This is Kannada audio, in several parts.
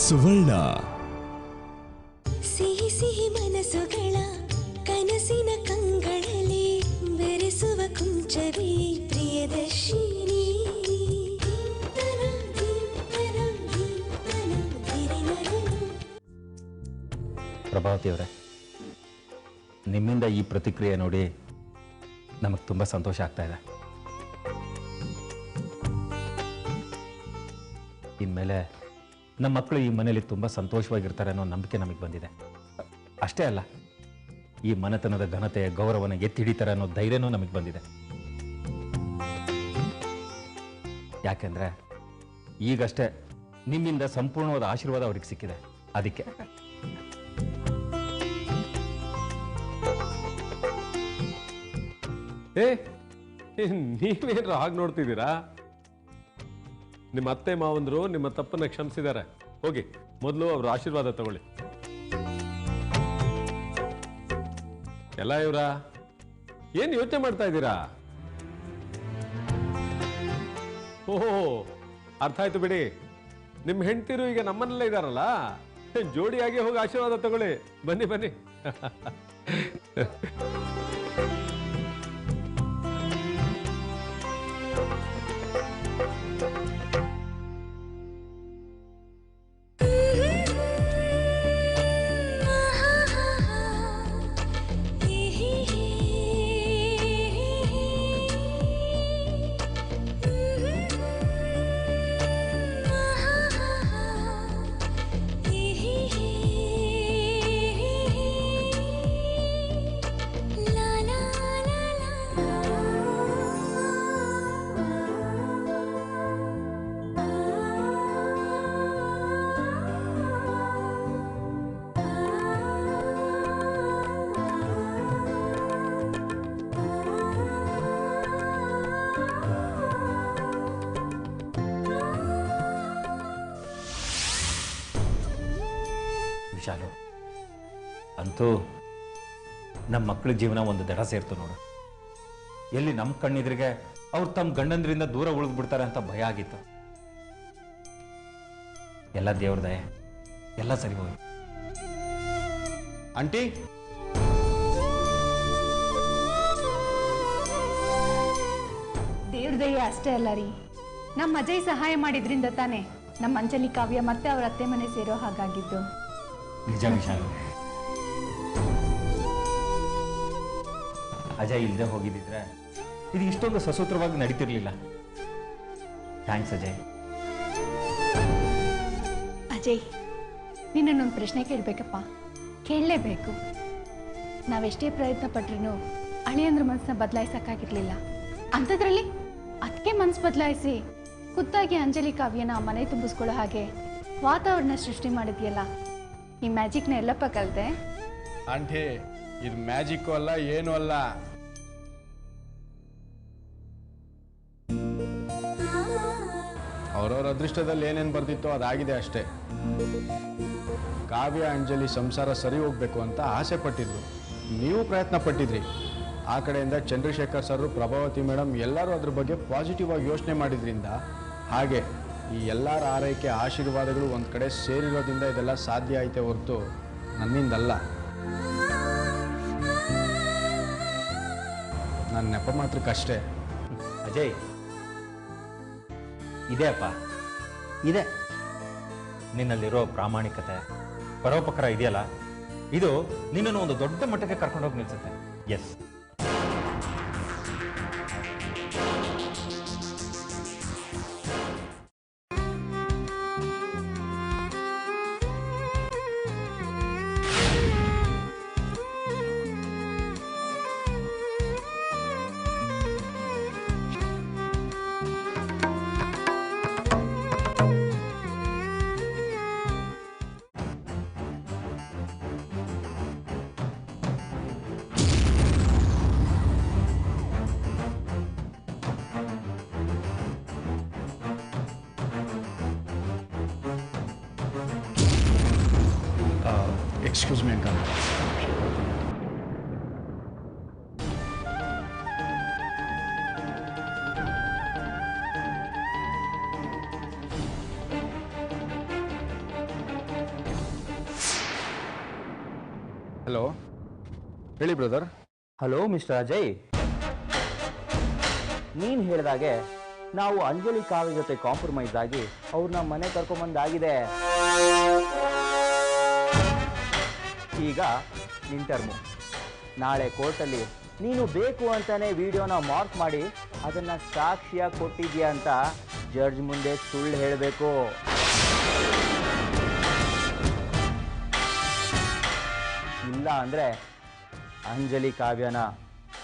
ಸುವರ್ಣ. ಸಿಹಿ ಸಿಹಿ ಮನಸ್ಸುಗಳ ಕನಸಿನ ಕಂಗಳಲ್ಲಿ ಬೆರೆಸುವ ಕುಂಚವೇ ಪ್ರಿಯದರ್ಶಿನಿ. ಪ್ರಭಾವತಿ ಅವರೇ, ನಿಮ್ಮಿಂದ ಈ ಪ್ರತಿಕ್ರಿಯೆ ನೋಡಿ ನಮಗೆ ತುಂಬ ಸಂತೋಷ ಆಗ್ತಾ ಇದೆ. ಇನ್ಮೇಲೆ ನಮ್ಮ ಮಕ್ಕಳು ಈ ಮನೆಯಲ್ಲಿ ತುಂಬ ಸಂತೋಷವಾಗಿರ್ತಾರೆ ಅನ್ನೋ ನಂಬಿಕೆ ನಮಗೆ ಬಂದಿದೆ. ಅಷ್ಟೇ ಅಲ್ಲ, ಈ ಮನೆತನದ ಘನತೆ ಗೌರವನ ಎತ್ತಿ ಹಿಡಿತಾರೆ ಅನ್ನೋ ಧೈರ್ಯನೂ ನಮಗೆ ಬಂದಿದೆ. ಯಾಕೆಂದ್ರೆ ಈಗಷ್ಟೇ ನಿಮ್ಮಿಂದ ಸಂಪೂರ್ಣವಾದ ಆಶೀರ್ವಾದ ಅವ್ರಿಗೆ ಸಿಕ್ಕಿದೆ. ಅದಕ್ಕೆ ನೀವೇನ್ರ ಹಾಗೆ ನೋಡ್ತಿದ್ದೀರಾ? ನಿಮ್ಮ ಅತ್ತೆ ಮಾವಂದ್ರು ನಿಮ್ಮ ತಪ್ಪನ್ನ ಕ್ಷಮಿಸಿದ್ದಾರೆ. ಹೋಗಿ ಮೊದಲು ಅವ್ರ ಆಶೀರ್ವಾದ ತಗೊಳ್ಳಿ. ಎಲ್ಲ ಇವ್ರ ಏನ್ ಯೋಚನೆ ಮಾಡ್ತಾ ಇದ್ದೀರಾ? ಓಹೋ, ಅರ್ಥ ಆಯ್ತು ಬಿಡಿ. ನಿಮ್ಮ ಹೆಂಡತಿರು ಈಗ ನಮ್ಮನಲ್ಲೇ ಇದಾರಲ್ಲ, ಜೋಡಿಯಾಗಿ ಹೋಗಿ ಆಶೀರ್ವಾದ ತಗೊಳ್ಳಿ. ಬನ್ನಿ ಬನ್ನಿ. ವಿಶಾಲು, ಅಂತೂ ನಮ್ಮ ಮಕ್ಕಳ ಜೀವನ ಒಂದು ದಡ ಸೇರ್ತು ನೋಡು. ಎಲ್ಲಿ ನಮ್ಮ ಕಣ್ಣಿದ್ರಿಗೆ ಅವ್ರು ತಮ್ಮ ಗಂಡಂದ್ರಿಂದ ದೂರ ಉಳಿದು ಬಿಡ್ತಾರೆ ಅಂತ ಭಯ ಆಗಿತ್ತು. ಎಲ್ಲ ದೇವ್ರ ದಯೆ, ಎಲ್ಲ ಸರಿ ಹೋಗಿ. ಆಂಟಿ, ದೇವ್ರ ದಯೆ ಅಷ್ಟೇ ಅಲ್ಲ ರೀ, ನಮ್ಮ ಅಜಯ್ ಸಹಾಯ ಮಾಡಿದ್ರಿಂದ ತಾನೆ ನಮ್ಮ ಅಂಜಲಿ ಕಾವ್ಯ ಮತ್ತೆ ಅವ್ರ ಅತ್ತೆ ಮನೆ ಸೇರೋ ಹಾಗಾಗಿದ್ದು. ನಿಜ ವಿಶಾಲು, ಅಜಯ್ ಇಲ್ಲದೆ ಹೋಗಿದ್ದಿದ್ರೆ ಇದು ಇಷ್ಟೊಂದು ಸಸೂತ್ರವಾಗಿ ನಡೀತಿರ್ಲಿಲ್ಲ. ಥ್ಯಾಂಕ್ಸ್ ಅಜಯ್. ಅಜಯ್, ನಿನ್ನನ್ನೊಂದು ಪ್ರಶ್ನೆ ಕೇಳಬೇಕಪ್ಪ, ಕೇಳಲೇಬೇಕು. ನಾವೆಷ್ಟೇ ಪ್ರಯತ್ನ ಪಟ್ರೂ ಅಳಿಯಂದ್ರ ಮನಸ್ಸನ್ನ ಬದಲಾಯಿಸೋಕ್ಕಾಗಿರ್ಲಿಲ್ಲ. ಅಂಥದ್ರಲ್ಲಿ ಅದಕ್ಕೆ ಮನಸ್ಸು ಬದಲಾಯಿಸಿ ಖುದ್ದಾಗಿ ಅಂಜಲಿ ಕಾವ್ಯನ ಮನೆ ತುಂಬಿಸ್ಕೊಳ್ಳೋ ಹಾಗೆ ವಾತಾವರಣ ಸೃಷ್ಟಿ ಮಾಡಿದ್ಯಲ್ಲ, ಈ ಮ್ಯಾಜಿಕ್ನ ಎಲ್ಲಪ್ಪ ಕಲಿತೆ? ಆಂಟಿ, ಇದು ಮ್ಯಾಜಿಕ್ಕು ಅಲ್ಲ, ಏನೂ ಅಲ್ಲ. ಅವ್ರವ್ರ ಅದೃಷ್ಟದಲ್ಲಿ ಏನೇನು ಬರ್ತಿತ್ತೋ ಅದಾಗಿದೆ ಅಷ್ಟೇ. ಕಾವ್ಯ ಅಂಜಲಿ ಸಂಸಾರ ಸರಿ ಹೋಗ್ಬೇಕು ಅಂತ ಆಸೆ ಪಟ್ಟಿದ್ರು, ನೀವು ಪ್ರಯತ್ನ ಪಟ್ಟಿದ್ರಿ. ಆ ಕಡೆಯಿಂದ ಚಂದ್ರಶೇಖರ್ ಸರ್, ಪ್ರಭಾವತಿ ಮೇಡಮ್ ಎಲ್ಲರೂ ಅದ್ರ ಬಗ್ಗೆ ಪಾಸಿಟಿವ್ ಆಗಿ ಯೋಚನೆ ಮಾಡಿದ್ರಿಂದ, ಹಾಗೆ ಈ ಎಲ್ಲರ ಆರೈಕೆ ಆಶೀರ್ವಾದಗಳು ಒಂದು ಕಡೆ ಸೇರಿರೋದ್ರಿಂದ ಇದೆಲ್ಲ ಸಾಧ್ಯ ಐತೆ ಹೊರತು ನನ್ನಿಂದಲ್ಲ. ನನ್ನ ನೆಪ ಮಾತ್ರಕ್ಕಷ್ಟೇ. ಅಜಯ್, ಇದೆ ಅಪ್ಪ, ಇದೆ. ನಿನ್ನಲ್ಲಿರೋ ಪ್ರಾಮಾಣಿಕತೆ, ಪರೋಪಕಾರ ಇದೆಯಲ್ಲ, ಇದು ನಿನ್ನನ್ನು ಒಂದು ದೊಡ್ಡ ಮಟ್ಟಕ್ಕೆ ಕರ್ಕೊಂಡೋಗಿ ನಿಲ್ಸುತ್ತೆ. Yes, excuse me uncle. Hello, ಹೇಳಿ ಬ್ರದರ್. ಹಲೋ ಮಿಸ್ಟರ್ ಅಜಯ್, ನೀನು ಹೇಳಿದಾಗೆ ನಾವು ಅಂಜಲಿ ಕಾವ್ಯ ಜೊತೆ ಕಾಂಪ್ರಮೈಸ್ ಆಗಿ ಅವ್ರನ್ನ ಮನೆ ಕರ್ಕೊಂಬಂದಾಗಿದೆ. ಈಗ ನಿನ್ ಟರ್ಮು. ನಾಳೆ ಕೋರ್ಟಲ್ಲಿ ನೀನು ಬೇಕು ಅಂತಾನೆ ವಿಡಿಯೋನ ಮಾರ್ಕ್ ಮಾಡಿ ಅದನ್ನ ಸಾಕ್ಷಿಯಾಗಿ ಕೊಟ್ಟಿದ್ಯಾ ಅಂತ ಜಡ್ಜ್ ಮುಂದೆ ಸುಳ್ಳು ಹೇಳಬೇಕು. ಇಲ್ಲ ಅಂದ್ರೆ ಅಂಜಲಿ ಕಾವ್ಯನ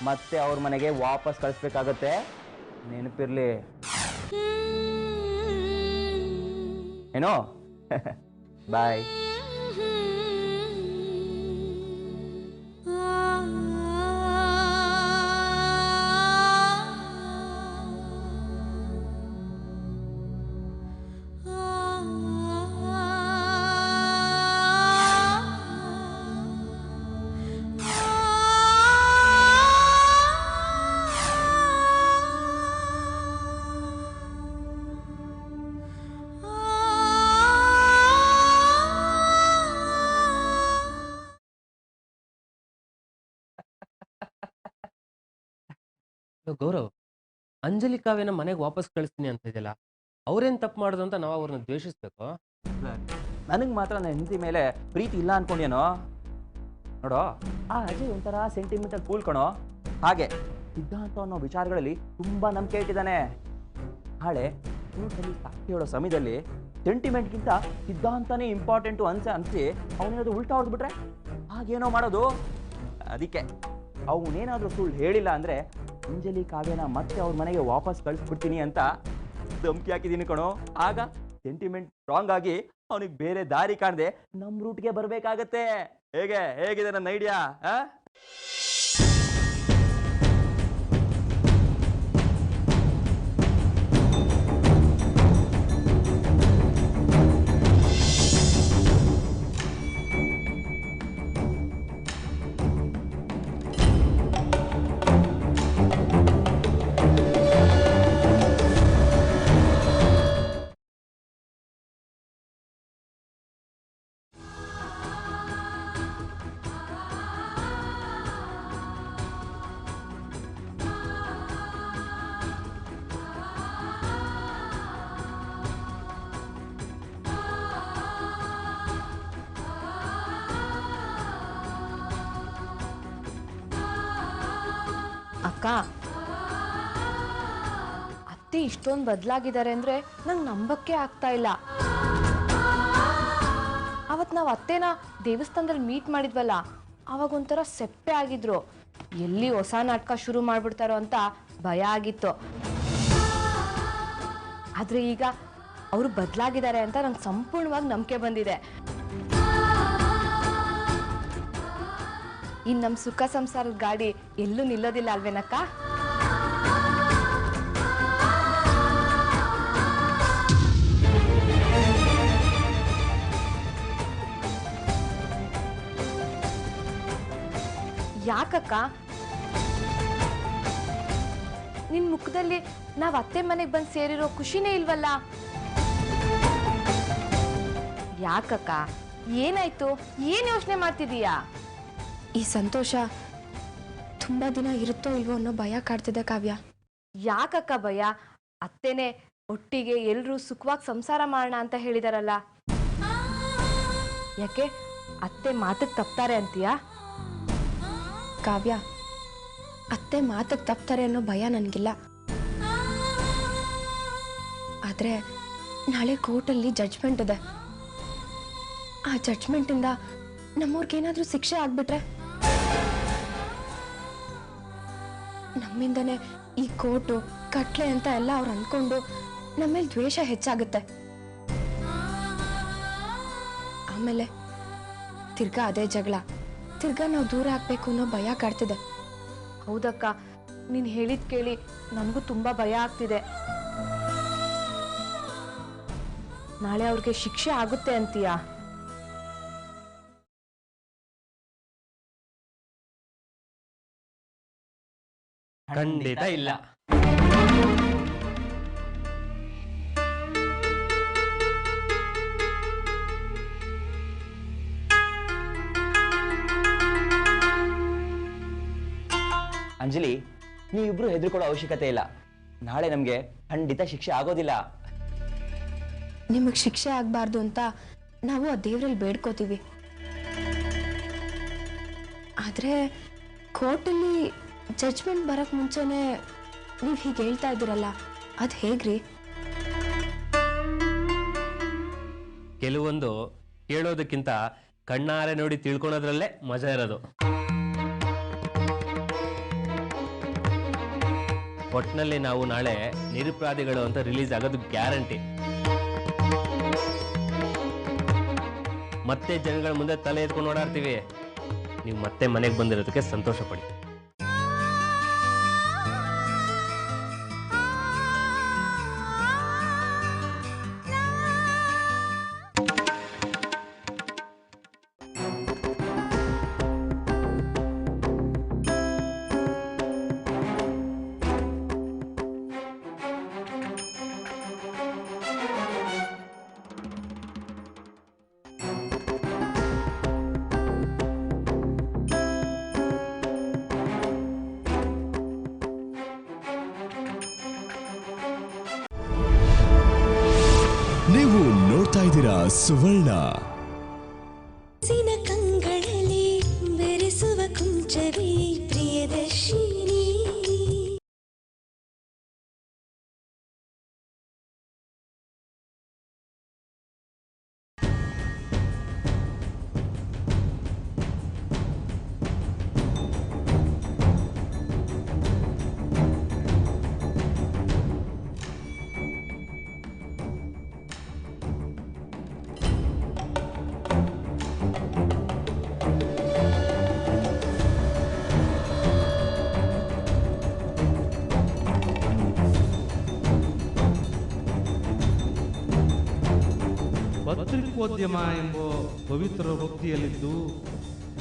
ಮತ್ತೆ ಅವ್ರ ಮನೆಗೆ ವಾಪಸ್ ಕಳಿಸ್ಬೇಕಾಗತ್ತೆ, ನೆನಪಿರ್ಲಿ. ಏನೋ ಬಾಯ್. ಗೌರವ್, ಅಂಜಲಿ ಕಾವ್ಯನ ಮನೆಗೆ ವಾಪಸ್ ಕಳಿಸ್ತೀನಿ ಅಂತ ಇದೆಯಲ್ಲ, ಅವ್ರೇನ್ ತಪ್ಪು ಮಾಡೋದು ಅಂತ ನಾವು ಅವ್ರನ್ನ ದ್ವೇಷಿಸ್ಬೇಕು? ನನಗೆ ಮಾತ್ರ ನನ್ನ ಹೆಂಡತಿ ಮೇಲೆ ಪ್ರೀತಿ ಇಲ್ಲ ಅನ್ಕೊಂಡೇನೋ. ನೋಡೋ, ಆ ಅಜಯ್ ಒಂಥರ ಸೆಂಟಿಮೆಂಟಲ್ ಕೂಲ್ ಕಣೋ. ಹಾಗೆ ಸಿದ್ಧಾಂತ ಅನ್ನೋ ವಿಚಾರಗಳಲ್ಲಿ ತುಂಬಾ ನಂಬಿಕೆ ಇಟ್ಟಿದ್ದಾನೆ. ನಾಳೆ ಕೋರ್ಟಲ್ಲಿ ಸಾಕ್ಷಿ ಹೇಳೋ ಸಮಯದಲ್ಲಿ ಸೆಂಟಿಮೆಂಟ್ಗಿಂತ ಸಿದ್ಧಾಂತನೇ ಇಂಪಾರ್ಟೆಂಟು ಅನ್ಸಿ ಅವನೇನಾದ್ರು ಉಲ್ಟಾ ಹೊಡೆದ್ಬಿಟ್ರೆ ಹಾಗೇನೋ ಮಾಡೋದು. ಅದಕ್ಕೆ ಅವನೇನಾದ್ರೂ ಸುಳ್ಳು ಹೇಳಿಲ್ಲ ಅಂದ್ರೆ ಅಂಜಲಿ ಕಾವ್ಯನ ಮತ್ತೆ ಅವ್ರ ಮನೆಗೆ ವಾಪಸ್ ಕಳಿಸ್ಬಿಡ್ತೀನಿ ಅಂತ ಧಮಕಿ ಹಾಕಿದ್ದೀನಿ ಕಣೋ. ಆಗ ಸೆಂಟಿಮೆಂಟ್ ಸ್ಟ್ರಾಂಗ್ ಆಗಿ ಅವನಿಗೆ ಬೇರೆ ದಾರಿ ಕಾಣದೆ ನಮ್ಮ ರೂಟ್ಗೆ ಬರಬೇಕಾಗತ್ತೆ. ಹೇಗಿದೆ ನನ್ನ ಐಡಿಯಾ? ಅಕ್ಕ, ಅತ್ತೆ ಇಷ್ಟೊಂದು ಬದಲಾಗಿದ್ದಾರೆ ಅಂದ್ರೆ ನಂಗೆ ನಂಬಕ್ಕೆ ಆಗ್ತಾ ಇಲ್ಲ. ಅವತ್ತು ನಾವು ಅತ್ತೆನ ದೇವಸ್ಥಾನದಲ್ಲಿ ಮೀಟ್ ಮಾಡಿದ್ವಲ್ಲ, ಅವಾಗ ಒಂಥರ ಸೆಪ್ಪೆ ಆಗಿದ್ರು. ಎಲ್ಲಿ ಹೊಸ ನಾಟಕ ಶುರು ಮಾಡ್ಬಿಡ್ತಾರೋ ಅಂತ ಭಯ ಆಗಿತ್ತು. ಆದ್ರೆ ಈಗ ಅವರು ಬದಲಾಗಿದ್ದಾರೆ ಅಂತ ನಂಗೆ ಸಂಪೂರ್ಣವಾಗಿ ನಂಬಿಕೆ ಬಂದಿದೆ. ಇನ್ನು ನಮ್ಮ ಸುಖ ಸಂಸಾರದ ಗಾಡಿ ಎಲ್ಲೂ ನಿಲ್ಲೋದಿಲ್ಲ ಅಲ್ವೇನಕ್ಕ? ಯಾಕಕ್ಕ? ನಿನ್ ಮುಖದಲ್ಲಿ ನಾವ್ ಅತ್ತೆ ಮನೆಗೆ ಬಂದು ಸೇರಿರೋ ಖುಷಿನೇ ಇಲ್ವಲ್ಲ? ಯಾಕಕ್ಕ, ಏನಾಯ್ತು? ಏನ್ ಯೋಚನೆ ಮಾಡ್ತಿದೀಯಾ? ಈ ಸಂತೋಷ ತುಂಬಾ ದಿನ ಇರುತ್ತೋ ಇಲ್ವೋ ಅನ್ನೋ ಭಯ ಕಾಡ್ತಿದೆ ಕಾವ್ಯ. ಯಾಕಕ್ಕ ಭಯ? ಅತ್ತೆನೆ ಒಟ್ಟಿಗೆ ಎಲ್ರೂ ಸುಖವಾಗಿ ಸಂಸಾರ ಮಾಡೋಣ ಅಂತ ಹೇಳಿದಾರಲ್ಲ, ಯಾಕೆ ಅತ್ತೆ ಮಾತಕ್ಕೆ ತಪ್ತಾರೆ ಅಂತೀಯಾ? ಕಾವ್ಯ, ಅತ್ತೆ ಮಾತಕ್ಕೆ ತಪ್ತಾರೆ ಅನ್ನೋ ಭಯ ನನಗಿಲ್ಲ. ಆದ್ರೆ ನಾಳೆ ಕೋರ್ಟಲ್ಲಿ ಜಡ್ಜ್ಮೆಂಟ್ ಇದೆ. ಆ ಜಡ್ಜ್ಮೆಂಟಿಂದ ನಮ್ಮವ್ರಿಗೇನಾದ್ರೂ ಶಿಕ್ಷೆ ಆಗ್ಬಿಟ್ರೆ ನಮ್ಮಿಂದನೇ ಈ ಕೋರ್ಟು ಕಟ್ಲೆ ಅಂತ ಎಲ್ಲ ಅವ್ರು ಅನ್ಕೊಂಡು ನಮ್ಮೇಲೆ ದ್ವೇಷ ಹೆಚ್ಚಾಗುತ್ತೆ. ಆಮೇಲೆ ತಿರ್ಗಾ ಅದೇ ಜಗಳ, ತಿರ್ಗಾ ನಾವು ದೂರ ಆಗ್ಬೇಕು ಅನ್ನೋ ಭಯ ಕಾಡ್ತಿದೆ. ಹೌದಕ್ಕ, ನೀನ್ ಹೇಳಿದ್ ಕೇಳಿ ನನಗೂ ತುಂಬಾ ಭಯ ಆಗ್ತಿದೆ. ನಾಳೆ ಅವ್ರಿಗೆ ಶಿಕ್ಷೆ ಆಗುತ್ತೆ ಅಂತೀಯಾ? ಖಂಡಿತ ಇಲ್ಲ. ಅಂಜಲಿ, ನೀವಿಬ್ರು ಹೆದರ್ಕೊಳ್ಳೋ ಅವಶ್ಯಕತೆ ಇಲ್ಲ. ನಾಳೆ ನಮಗೆ ಖಂಡಿತ ಶಿಕ್ಷೆ ಆಗೋದಿಲ್ಲ. ನಿಮಗೆ ಶಿಕ್ಷೆ ಆಗಬಾರ್ದು ಅಂತ ನಾವು ಆ ದೇವರಲ್ಲಿ ಬೇಡ್ಕೋತೀವಿ. ಆದರೆ ಕೋರ್ಟಲ್ಲಿ ಜಡ್ಜ್ಮೆಂಟ್ ಬರೋಕ್ಕೆ ಮುಂಚೆನೇ ನೀವು ಹೀಗೆ ಹೇಳ್ತಾ ಇದ್ದೀರಲ್ಲ, ಅದು ಹೇಗ್ರಿ? ಕೆಲವೊಂದು ಕೇಳೋದಕ್ಕಿಂತ ಕಣ್ಣಾರೆ ನೋಡಿ ತಿಳ್ಕೊಳೋದ್ರಲ್ಲೇ ಮಜಾ ಇರೋದು. ಒಟ್ಟಿನಲ್ಲಿ ನಾವು ನಾಳೆ ನಿರಪರಾಧಿಗಳು ಅಂತ ರಿಲೀಸ್ ಆಗೋದು ಗ್ಯಾರಂಟಿ. ಮತ್ತೆ ಜನಗಳ ಮುಂದೆ ತಲೆ ಎತ್ಕೊಂಡು ಓಡಾಡ್ತೀವಿ. ನೀವು ಮತ್ತೆ ಮನೆಗೆ ಬಂದಿರೋದಕ್ಕೆ ಸಂತೋಷ ಪಡಿ. ನೀವು ನೋಡ್ತಾ ಇದ್ದೀರಾ ಸುವರ್ಣ. ಕಂಗಳಲ್ಲಿ ಬೆರೆಸುವ ಕುಂಚವೇ ಪ್ರಿಯದರ್ಶಿನಿ. ಪತ್ರಿಕೋದ್ಯಮ ಎಂಬ ಪವಿತ್ರ ವೃತ್ತಿಯಲ್ಲಿದ್ದು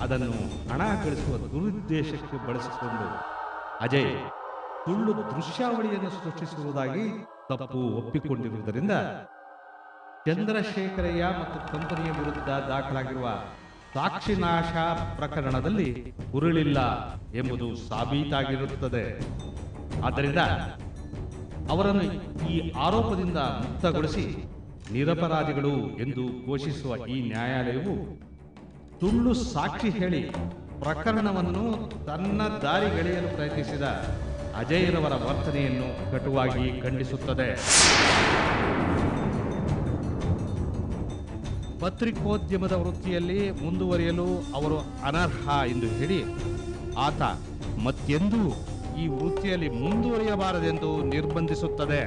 ಅದನ್ನು ಹಣ ಗಳಿಸುವ ದುರುದ್ದೇಶಕ್ಕೆ ಬಳಸಿಕೊಂಡು ಅಜಯ್ ಸುಳ್ಳು ದೃಶ್ಯಾವಳಿಯನ್ನು ಸೃಷ್ಟಿಸುವುದಾಗಿ ತಪ್ಪು ಒಪ್ಪಿಕೊಂಡಿರುವುದರಿಂದ ಚಂದ್ರಶೇಖರಯ್ಯ ಮತ್ತು ಕಂಪನಿಯ ವಿರುದ್ಧ ದಾಖಲಾಗಿರುವ ಸಾಕ್ಷಿನಾಶ ಪ್ರಕರಣದಲ್ಲಿ ಉರುಳಿಲ್ಲ ಎಂಬುದು ಸಾಬೀತಾಗಿರುತ್ತದೆ. ಆದ್ದರಿಂದ ಅವರನ್ನು ಈ ಆರೋಪದಿಂದ ಮುಕ್ತಗೊಳಿಸಿ ನಿರಪರಾಧಿಗಳು ಎಂದು ಘೋಷಿಸುವ ಈ ನ್ಯಾಯಾಲಯವು ಸುಳ್ಳು ಸಾಕ್ಷಿ ಹೇಳಿ ಪ್ರಕರಣವನ್ನು ತನ್ನ ದಾರಿಗೆಳೆಯಲು ಪ್ರಯತ್ನಿಸಿದ ಅಜಯ್ರವರ ವರ್ತನೆಯನ್ನು ಕಟುವಾಗಿ ಖಂಡಿಸುತ್ತದೆ. ಪತ್ರಿಕೋದ್ಯಮದ ವೃತ್ತಿಯಲ್ಲಿ ಮುಂದುವರಿಯಲು ಅವರು ಅನರ್ಹ ಎಂದು ಹೇಳಿ ಆತ ಮತ್ತೆಂದೂ ಈ ವೃತ್ತಿಯಲ್ಲಿ ಮುಂದುವರಿಯಬಾರದೆಂದು ನಿರ್ಬಂಧಿಸುತ್ತದೆ.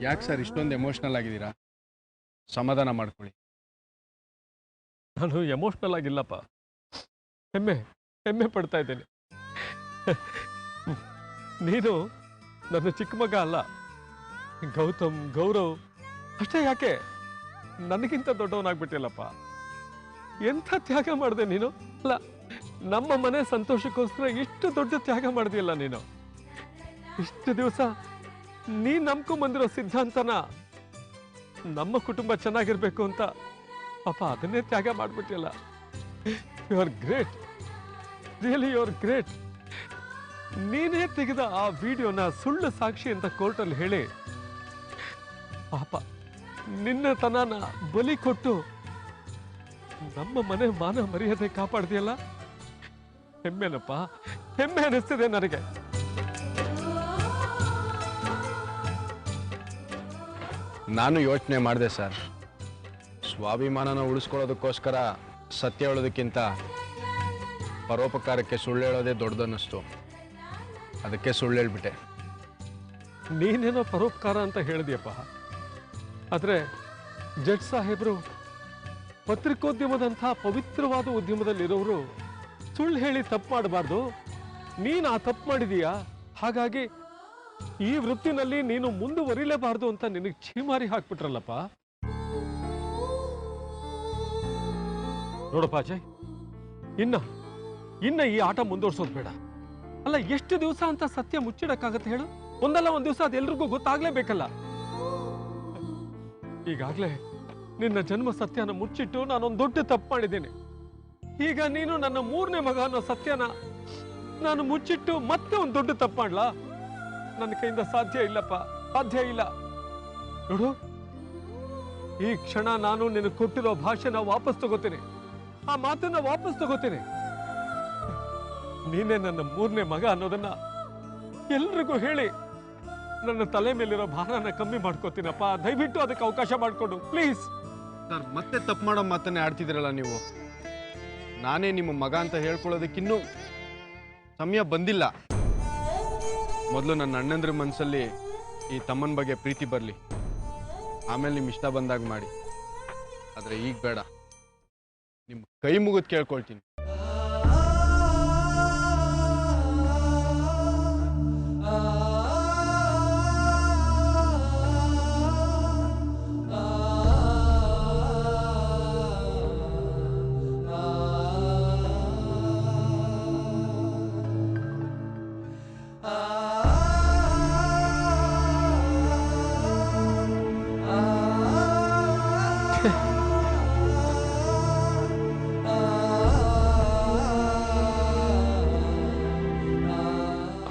ಯಾಕೆ ಸರ್ ಇಷ್ಟೊಂದು ಎಮೋಷ್ನಲ್ ಆಗಿದ್ದೀರಾ? ಸಮಾಧಾನ ಮಾಡ್ಕೊಳ್ಳಿ. ನಾನು ಎಮೋಷ್ನಲ್ ಆಗಿಲ್ಲಪ್ಪ, ಹೆಮ್ಮೆ ಪಡ್ತಾ ಇದ್ದೇನೆ. ನೀನು ನನ್ನ ಚಿಕ್ಕ ಮಗ ಅಲ್ಲ, ಗೌತಮ್, ಗೌರವ್ ಅಷ್ಟೇ ಯಾಕೆ ನನಗಿಂತ ದೊಡ್ಡವನಾಗ್ಬಿಟ್ಟಿಲ್ಲಪ್ಪ. ಎಂಥ ತ್ಯಾಗ ಮಾಡಿದೆ ನೀನು. ಅಲ್ಲ, ನಮ್ಮ ಮನೆ ಸಂತೋಷಕ್ಕೋಸ್ಕರ ಇಷ್ಟು ದೊಡ್ಡ ತ್ಯಾಗ ಮಾಡಿದೆಯಲ್ಲ ನೀನು. ಇಷ್ಟು ದಿವಸ ನೀ ನಂಬ್ಕೊಂಡ್ಬಂದಿರೋ ಸಿದ್ಧಾಂತನ ನಮ್ಮ ಕುಟುಂಬ ಚೆನ್ನಾಗಿರ್ಬೇಕು ಅಂತ ಪಾಪ ಅದನ್ನೇ ತ್ಯಾಗ ಮಾಡ್ಬಿಟ್ಟಿಲ್ಲ. You are great, really you are great. ನೀನೇ ತೆಗೆದ ಆ ವಿಡಿಯೋನ ಸುಳ್ಳು ಸಾಕ್ಷಿ ಅಂತ ಕೋರ್ಟಲ್ಲಿ ಹೇಳಿ ಪಾಪ ನಿನ್ನ ತನನ ಬಲಿ ಕೊಟ್ಟು ನಮ್ಮ ಮನೆ ಮಾನ ಮರ್ಯಾದೆ ಕಾಪಾಡ್ದಿಯಲ್ಲ, ಹೆಮ್ಮೆನಪ್ಪ, ಹೆಮ್ಮೆ ಅನಿಸ್ತಿದೆ ನನಗೆ. ನಾನು ಯೋಚನೆ ಮಾಡಿದೆ ಸರ್, ಸ್ವಾಭಿಮಾನನ ಉಳಿಸ್ಕೊಳ್ಳೋದಕ್ಕೋಸ್ಕರ ಸತ್ಯ ಹೇಳೋದಕ್ಕಿಂತ ಪರೋಪಕಾರಕ್ಕೆ ಸುಳ್ಳು ಹೇಳೋದೇ ದೊಡ್ಡದನ್ನಿಸ್ತು. ಅದಕ್ಕೆ ಸುಳ್ಳು ಹೇಳ್ಬಿಟ್ಟೆ. ನೀನೇನೋ ಪರೋಪಕಾರ ಅಂತ ಹೇಳಿದ್ಯಪ್ಪ, ಆದರೆ ಜಡ್ಜ್ ಸಾಹೇಬರು ಪತ್ರಿಕೋದ್ಯಮದಂಥ ಪವಿತ್ರವಾದ ಉದ್ಯಮದಲ್ಲಿರೋರು ಸುಳ್ಳು ಹೇಳಿ ತಪ್ಪು ಮಾಡಬಾರ್ದು. ನೀನು ಆ ತಪ್ಪು ಮಾಡಿದೀಯಾ, ಹಾಗಾಗಿ ಈ ವೃತ್ತಿನಲ್ಲಿ ನೀನು ಮುಂದುವರಿಲೇಬಾರ್ದು ಅಂತ ನಿನಗೆ ಛೀಮಾರಿ ಹಾಕ್ಬಿಟ್ರಲ್ಲಪ್ಪ. ನೋಡಪ್ಪ ಅಜಯ್, ಇನ್ನ ಈ ಆಟ ಮುಂದುವರ್ಸೋದು ಬೇಡ. ಅಲ್ಲ, ಎಷ್ಟು ದಿವಸ ಅಂತ ಸತ್ಯ ಮುಚ್ಚಿಡಕ್ಕಾಗತ್ತೆ ಹೇಳು? ಒಂದಲ್ಲ ಒಂದ್ ದಿವಸ ಅದೆಲ್ರಿಗೂ ಗೊತ್ತಾಗ್ಲೇಬೇಕಲ್ಲ. ಈಗಾಗ್ಲೇ ನಿನ್ನ ಜನ್ಮ ಸತ್ಯನ ಮುಚ್ಚಿಟ್ಟು ನಾನೊಂದು ದೊಡ್ಡ ತಪ್ಪು ಮಾಡಿದ್ದೇನೆ. ಈಗ ನೀನು ನನ್ನ 3ನೇ ಮಗ ಅನ್ನೋ ಸತ್ಯನ ನಾನು ಮುಚ್ಚಿಟ್ಟು ಮತ್ತೆ ಒಂದು ದೊಡ್ಡ ತಪ್ಪು ಮಾಡ್ಲಾ? ನನ್ನ ಕೈಯಿಂದ ಸಾಧ್ಯ ಇಲ್ಲಪ್ಪ, ಸಾಧ್ಯ ಇಲ್ಲ. ನೋಡು, ಈ ಕ್ಷಣ ನಾನು ನಿನಗೆ ಕೊಟ್ಟಿರೋ ಭಾಷೆನ ವಾಪಸ್ ತಗೋತೀನಿ, ಆ ಮಾತನ್ನ ವಾಪಸ್ ತಗೋತೀನಿ. ನೀನೇ ನನ್ನ 3ನೇ ಮಗ ಅನ್ನೋದನ್ನ ಎಲ್ರಿಗೂ ಹೇಳಿ ನನ್ನ ತಲೆ ಮೇಲಿರೋ ಭಾರನ ಕಮ್ಮಿ ಮಾಡ್ಕೋತೀನಪ್ಪ. ದಯವಿಟ್ಟು ಅದಕ್ಕೆ ಅವಕಾಶ ಮಾಡಿಕೊಡು ಪ್ಲೀಸ್. ಸರ್, ಮತ್ತೆ ತಪ್ಪು ಮಾಡೋ ಮಾತನ್ನೇ ಆಡ್ತಿದ್ರಲ್ಲ ನೀವು. ನಾನೇ ನಿಮ್ಮ ಮಗ ಅಂತ ಹೇಳ್ಕೊಳ್ಳೋದಕ್ಕಿನ್ನೂ ಸಮಯ ಬಂದಿಲ್ಲ. ಮೊದಲು ನನ್ನ ಅಣ್ಣಂದ್ರ ಮನಸ್ಸಲ್ಲಿ ಈ ತಮ್ಮನ ಬಗ್ಗೆ ಪ್ರೀತಿ ಬರಲಿ, ಆಮೇಲೆ ನಿಮ್ಮ ಇಷ್ಟ ಬಂದಾಗ ಮಾಡಿ. ಆದರೆ ಈಗ ಬೇಡ, ನಿಮ್ಮ ಕೈ ಮುಗಿದು ಕೇಳ್ಕೊಳ್ತೀನಿ.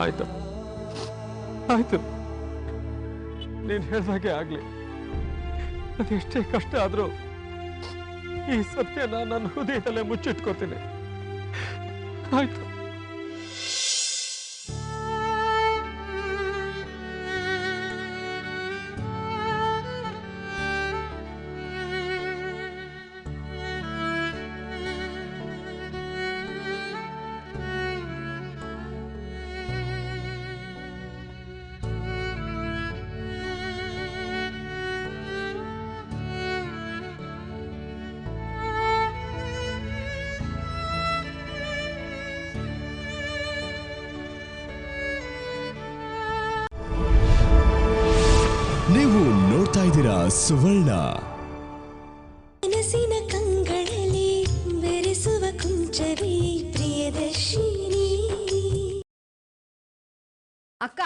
ಆಯ್ತು ಆಯ್ತು, ನೀನ್ ಹೇಳ್ದಾಗೆ ಆಗ್ಲಿ. ಅದೆಷ್ಟೇ ಕಷ್ಟ ಆದ್ರೂ ಈ ಸತ್ಯನ ನನ್ನ ಹೃದಯದಲ್ಲೇ ಮುಚ್ಚಿಟ್ಕೋತೀನಿ. ಆಯ್ತು. ನೀವು ನೋಡ್ತಾ ಇದ್ದೀರಾ ಸುವರ್ಣ. ಮನಸ್ಸಿನ ಕಂಗಳಲ್ಲಿ ಬೆರೆಸುವ ಕುಂಚವೇ ಪ್ರಿಯದರ್ಶಿನಿ. ಅಕ್ಕ,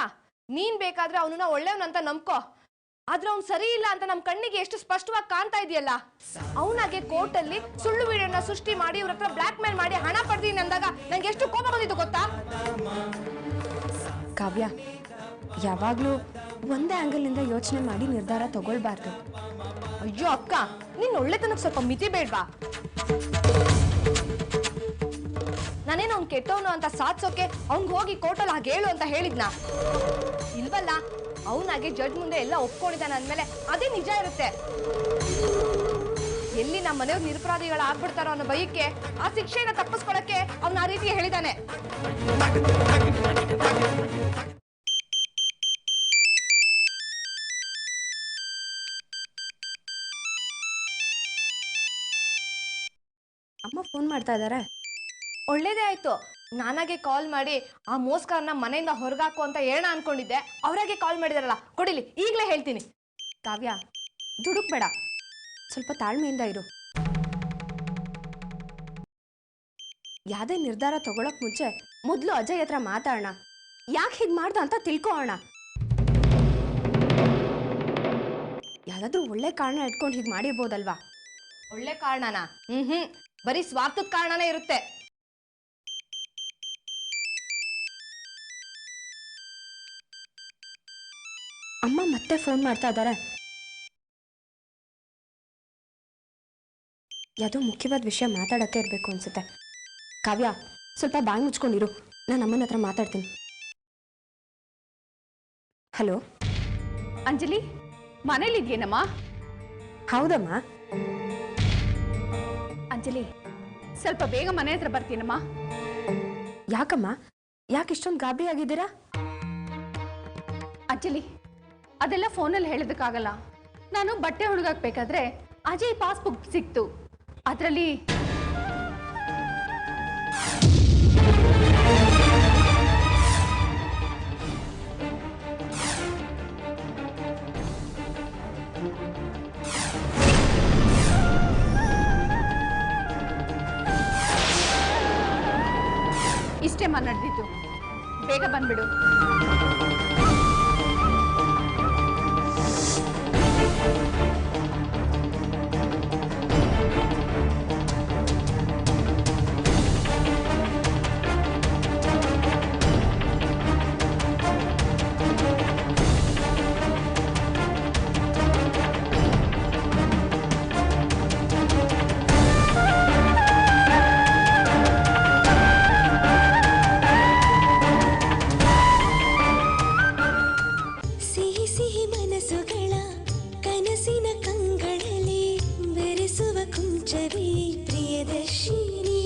ನೀನ್ ಬೇಕಾದ್ರೆ ಅವನನ್ನ ಒಳ್ಳೆಯವನಂತ ನಂಬ್ಕೋ, ಆದ್ರೆ ಅವ್ನು ಸರಿ ಇಲ್ಲ ಅಂತ ನಮ್ ಕಣ್ಣಿಗೆ ಎಷ್ಟು ಸ್ಪಷ್ಟವಾಗಿ ಕಾಣ್ತಾ ಇದೆಯಲ್ಲ. ಅವನಾಗೆ ಕೋರ್ಟಲ್ಲಿ ಸುಳ್ಳು ವಿಡಿಯೋನ ಸೃಷ್ಟಿ ಮಾಡಿ ಇವ್ರ ಹತ್ರ ಬ್ಲಾಕ್ ಮೇಲ್ ಮಾಡಿ ಹಣ ಪಡೆದೀನಿ ಅಂದಾಗ ನಂಗೆ ಎಷ್ಟು ಕೋಪ ಬಂದಿತ್ತು ಗೊತ್ತಾ? ಕಾವ್ಯ, ಯಾವಾಗ್ಲೂ ಒಂದೇ ಆಂಗಲ್ನಿಂದ ಯೋಚನೆ ಮಾಡಿ ನಿರ್ಧಾರ ತಗೊಳ್ಬಾರ್ದು. ಅಯ್ಯೋ ಅಕ್ಕ, ನೀನ್ ಒಳ್ಳೆತನಕ್ಕೆ ಸ್ವಲ್ಪ ಮಿತಿ ಬೇಡ್ವಾ? ನಾನೇನು ಅವ್ನು ಕೆಟ್ಟವನು ಅಂತ ಸಾಧ್ಸೋಕೆ ಅವ್ನ್ಗೆ ಹೋಗಿ ಕೋರ್ಟಲ್ಲಿ ಹಾಗೆ ಹೇಳು ಅಂತ ಹೇಳಿದ್ನಾ? ಇಲ್ವಲ್ಲ, ಅವನಾಗೆ ಜಡ್ಜ್ ಮುಂದೆ ಎಲ್ಲ ಒಪ್ಕೊಂಡಿದ್ದಾನೆ ಅಂದ್ಮೇಲೆ ಅದೇ ನಿಜ ಇರುತ್ತೆ. ಎಲ್ಲಿ ನಮ್ಮ ಮನೆಯವ್ರು ನಿರಪರಾಧಿಗಳ ಆಗ್ಬಿಡ್ತಾರೋ ಅನ್ನೋ ಭಯಕ್ಕೆ ಆ ಶಿಕ್ಷೆನ ತಪ್ಪಿಸ್ಕೊಳಕ್ಕೆ ಅವ್ನ ಆ ರೀತಿ ಹೇಳಿದಾನೆ. ಅಮ್ಮ ಫೋನ್ ಮಾಡ್ತಾ ಇದ್ದಾರೆ. ಒಳ್ಳೇದೇ ಆಯ್ತು. ನಾನಾಗೆ ಕಾಲ್ ಮಾಡಿ ಆ ಮೋಸ್ಕರನ್ನ ಮನೆಯಿಂದ ಹೊರಗಾಕು ಅಂತ ಹೇಳೋಣ ಅನ್ಕೊಂಡಿದ್ದೆ. ಅವರಾಗೆ ಕಾಲ್ ಮಾಡಿದಾರಲ್ಲ, ಕೊಡಿಲಿ, ಈಗಲೇ ಹೇಳ್ತೀನಿ. ಕಾವ್ಯ, ದುಡುಕ್ಬೇಡ, ಸ್ವಲ್ಪ ತಾಳ್ಮೆಯಿಂದ ಇರು. ಯಾವುದೇ ನಿರ್ಧಾರ ತಗೊಳಕ್ ಮುಂಚೆ ಮೊದಲು ಅಜಯ್ ಹತ್ರ ಮಾತಾಡೋಣ. ಯಾಕೆ ಹೀಗೆ ಮಾಡ್ದ ಅಂತ ತಿಳ್ಕೊಳ್ಳೋಣ. ಯಾವ್ದಾದ್ರೂ ಒಳ್ಳೆ ಕಾರಣ ಇಟ್ಕೊಂಡು ಹೀಗೆ ಮಾಡಿರ್ಬೋದಲ್ವಾ? ಒಳ್ಳೆ ಕಾರಣನಾ? ಬರೀ ಸ್ವಾರ್ಥದ ಕಾರಣನೇ ಇರುತ್ತೆ. ಅಮ್ಮ ಮತ್ತೆ ಫೋನ್ ಮಾಡ್ತಾ ಇದ್ದಾರೆ. ಯಾವುದೋ ಮುಖ್ಯವಾದ ವಿಷಯ ಮಾತಾಡೋಕ್ಕೆ ಇರಬೇಕು ಅನ್ಸುತ್ತೆ. ಕಾವ್ಯ, ಸ್ವಲ್ಪ ಬಾಯಿ ಮುಚ್ಕೊಂಡಿರು, ನಾನು ಅಮ್ಮನ ಹತ್ರ ಮಾತಾಡ್ತೀನಿ. ಹಲೋ ಅಂಜಲಿ, ಮನೇಲಿದ್ಯೇನಮ್ಮ? ಹೌದಮ್ಮ. ಅಂಜಲಿ, ಸ್ವಲ್ಪ ಬೇಗ ಮನೆ ಹತ್ರ ಬರ್ತೀನಮ್ಮ. ಯಾಕಮ್ಮ, ಯಾಕೆ ಇಷ್ಟೊಂದು ಗಾಬರಿ ಆಗಿದ್ದೀರಾ? ಅಂಜಲಿ, ಅದೆಲ್ಲ ಫೋನಲ್ಲಿ ಹೇಳೋದಕ್ಕಾಗಲ್ಲ. ನಾನು ಬಟ್ಟೆ ಹುಡುಗಾಕ್ಬೇಕಾದ್ರೆ ಅಜಯ್ ಪಾಸ್ಬುಕ್ ಸಿಕ್ತು. ಅದರಲ್ಲಿ ಇಷ್ಟೇ ನಡೆದಿತ್ತು. ಬೇಗ ಬಂದ್ಬಿಡು. ಸಿಹಿ ಸಿಹಿ ಮನಸ್ಸುಗಳ ಕನಸಿನ ಕಂಗಳಲ್ಲಿ ಬೆರೆಸುವ ಕುಂಚವೇ ಪ್ರಿಯದರ್ಶಿನಿ.